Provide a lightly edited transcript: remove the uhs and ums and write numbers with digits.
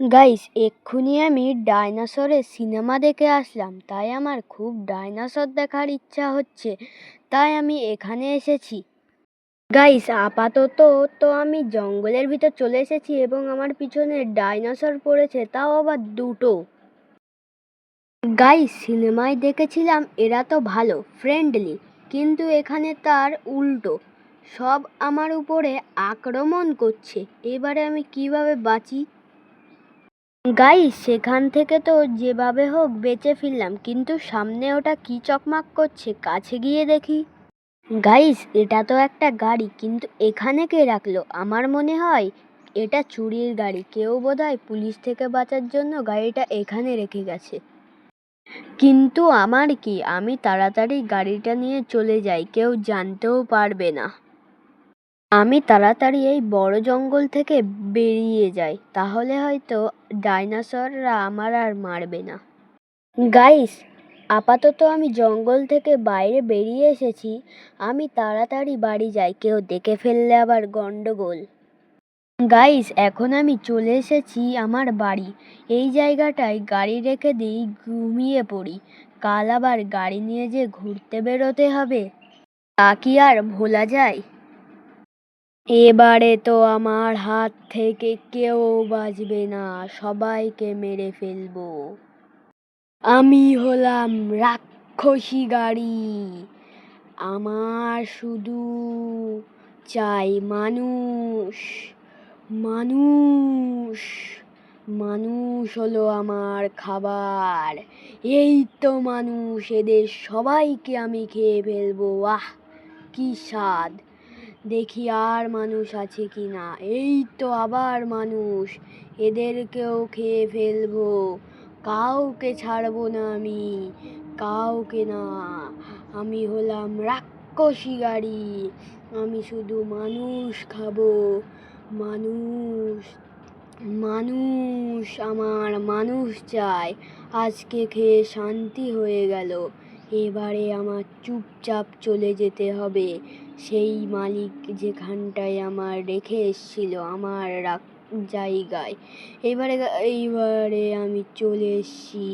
Guys, এক্ষুনি আমি ডাইনোসরের সিনেমা দেখে আসলাম, তাই আমার খুব ডাইনোসর দেখার ইচ্ছা হচ্ছে, তাই আমি এখানে এসেছি। গাইস, আপাতত তো আমি জঙ্গলের ভিতর চলে এসেছি এবং আমার পিছনে ডাইনোসর পড়েছে, তাও আবার দুটো। গাইস, সিনেমায় দেখেছিলাম এরা তো ভালো, ফ্রেন্ডলি, কিন্তু এখানে তার উল্টো, সব আমার উপরে আক্রমণ করছে। এবারে আমি কিভাবে বাঁচি? গাইস, সেখান থেকে তো যেভাবে হোক বেঁচে ফিরলাম, কিন্তু সামনে ওটা কি চকমাক করছে, কাছে গিয়ে দেখি। গাইস, এটা তো একটা গাড়ি, কিন্তু এখানে কে রাখলো? আমার মনে হয় এটা চুরির গাড়ি, কেউ বোধহয় পুলিশ থেকে বাঁচার জন্য গাড়িটা এখানে রেখে গেছে। কিন্তু আমার কি, আমি তাড়াতাড়ি গাড়িটা নিয়ে চলে যাই, কেউ জানতেও পারবে না। আমি তাড়াতাড়ি এই বড় জঙ্গল থেকে বেরিয়ে যাই, তাহলে হয়তো ডাইনোসররা আমার আর মারবে না। গাইস, আপাতত আমি জঙ্গল থেকে বাইরে বেরিয়ে এসেছি, আমি তাড়াতাড়ি বাড়ি যাই, কেউ দেখে ফেললে আবার গন্ডগোল। গাইস, এখন আমি চলে এসেছি আমার বাড়ি। এই জায়গাটায় গাড়ি রেখে দিই, ঘুমিয়ে পড়ি। কাল আবার গাড়ি নিয়ে যে ঘুরতে বেরোতে হবে, তা কি আর ভোলা যায়? এবারে তো আমার হাত থেকে কেউ বাঁচবে না, সবাইকে মেরে ফেলবো। আমি হলাম রাক্ষসী গাড়ি। আমার শুধু চাই মানুষ। মানুষ মানুষ হলো আমার খাবার। এই তো মানুষ, এদের সবাইকে আমি খেয়ে ফেলবো। আহ, কি স্বাদ! দেখি আর মানুষ আছে কি না। এই তো আবার মানুষ, এদেরকেও খেয়ে ফেলবো। কাউকে ছাড়বো না আমি, কাউকে না। আমি হলাম রাক্ষসী গাড়ি, আমি শুধু মানুষ খাবো। মানুষ মানুষ আমার মানুষ চাই। আজকে খেয়ে শান্তি হয়ে গেল, এবারে আমার চুপচাপ চলে যেতে হবে সেই মালিক যেখানটায় আমার রেখে এসেছিল, আমার জায়গায়। এইবারে এইবারে আমি চলে এসেছি।